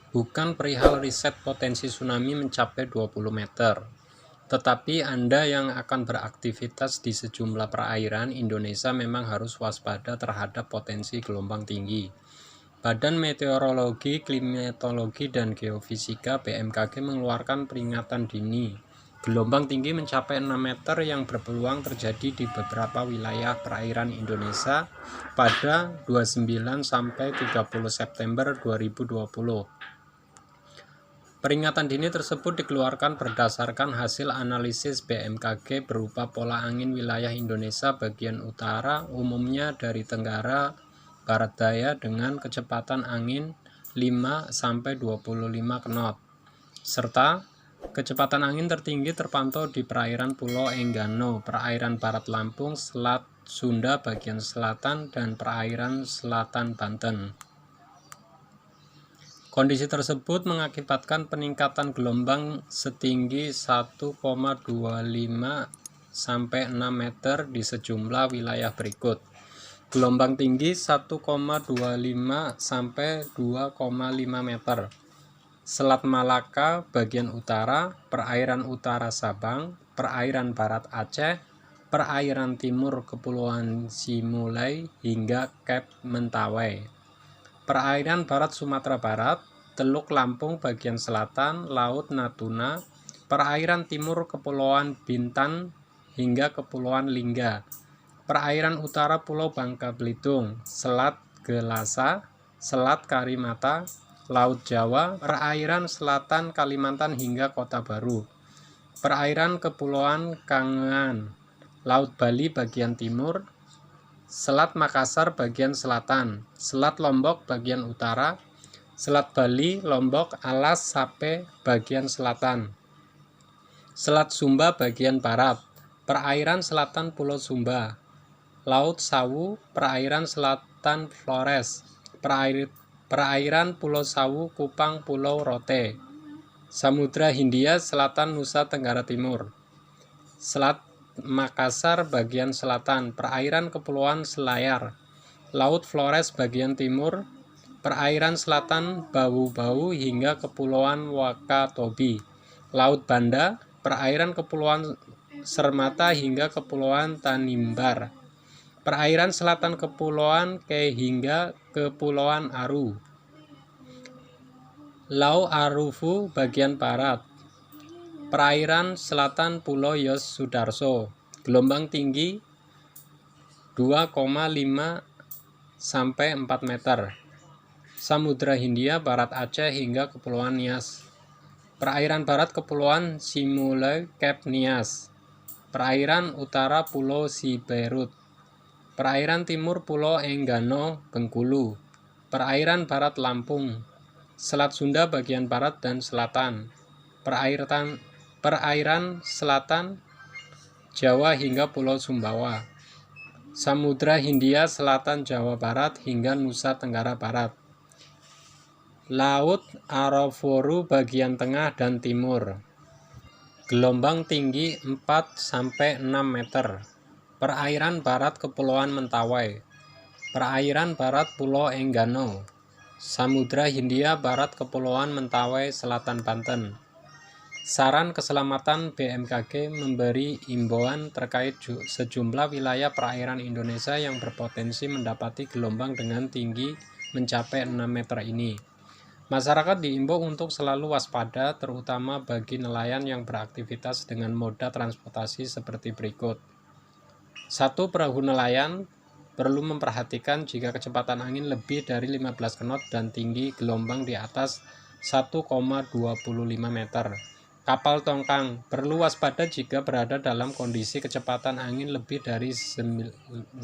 bukan perihal riset potensi tsunami mencapai 20 meter, tetapi Anda yang akan beraktivitas di sejumlah perairan Indonesia memang harus waspada terhadap potensi gelombang tinggi. Badan Meteorologi, Klimatologi, dan Geofisika (BMKG) mengeluarkan peringatan dini gelombang tinggi mencapai 6 meter yang berpeluang terjadi di beberapa wilayah perairan Indonesia pada 29 sampai 30 September 2020. Peringatan dini tersebut dikeluarkan berdasarkan hasil analisis BMKG berupa pola angin wilayah Indonesia bagian utara, umumnya dari tenggara barat daya dengan kecepatan angin 5 sampai 25 knot, serta kecepatan angin tertinggi terpantau di perairan Pulau Enggano, perairan Barat Lampung, Selat Sunda bagian selatan, dan perairan selatan Banten. Kondisi tersebut mengakibatkan peningkatan gelombang setinggi 1,25 sampai 6 meter di sejumlah wilayah berikut. Gelombang tinggi 1,25 sampai 2,5 meter. Selat Malaka bagian utara, perairan utara Sabang, perairan barat Aceh, perairan timur Kepulauan Simulai hingga Cape Mentawai. Perairan barat Sumatera Barat, Teluk Lampung bagian selatan, Laut Natuna, perairan timur Kepulauan Bintan hingga Kepulauan Lingga, perairan utara Pulau Bangka Belitung, Selat Gelasa, Selat Karimata, Laut Jawa, perairan selatan Kalimantan hingga Kota Baru, perairan Kepulauan Kangean, Laut Bali bagian timur, Selat Makassar bagian selatan, Selat Lombok bagian utara, Selat Bali, Lombok, Alas, Sape bagian selatan, Selat Sumba bagian barat, perairan selatan Pulau Sumba, Laut Sawu, perairan selatan Flores, perairan Pulau Sawu, Kupang, Pulau Rote, Samudra Hindia Selatan Nusa Tenggara Timur, Selat Makassar bagian selatan, perairan Kepulauan Selayar, Laut Flores bagian timur, perairan selatan Bau-Bau hingga Kepulauan Wakatobi, Laut Banda, perairan Kepulauan Sermata hingga Kepulauan Tanimbar, perairan selatan Kepulauan Ke hingga Kepulauan Aru, Lau Arufu bagian barat, perairan selatan Pulau Yos Sudarso, gelombang tinggi 2,5 sampai 4 meter. Samudra Hindia barat Aceh hingga Kepulauan Nias, perairan barat Kepulauan Simulai Cape Nias, perairan utara Pulau Siberut, perairan timur Pulau Enggano Bengkulu, perairan barat Lampung, Selat Sunda bagian barat dan selatan, perairan selatan Jawa hingga Pulau Sumbawa, Samudra Hindia selatan Jawa Barat hingga Nusa Tenggara Barat, Laut Arafuru bagian tengah dan timur, gelombang tinggi 4 sampai 6 meter. Perairan barat Kepulauan Mentawai, perairan barat Pulau Enggano, Samudra Hindia barat Kepulauan Mentawai selatan Banten. Saran keselamatan BMKG memberi imbauan terkait sejumlah wilayah perairan Indonesia yang berpotensi mendapati gelombang dengan tinggi mencapai 6 meter ini. Masyarakat diimbau untuk selalu waspada, terutama bagi nelayan yang beraktivitas dengan moda transportasi seperti berikut. 1. Perahu nelayan perlu memperhatikan jika kecepatan angin lebih dari 15 knot dan tinggi gelombang di atas 1,25 meter. Kapal tongkang perlu waspada jika berada dalam kondisi kecepatan angin lebih dari 16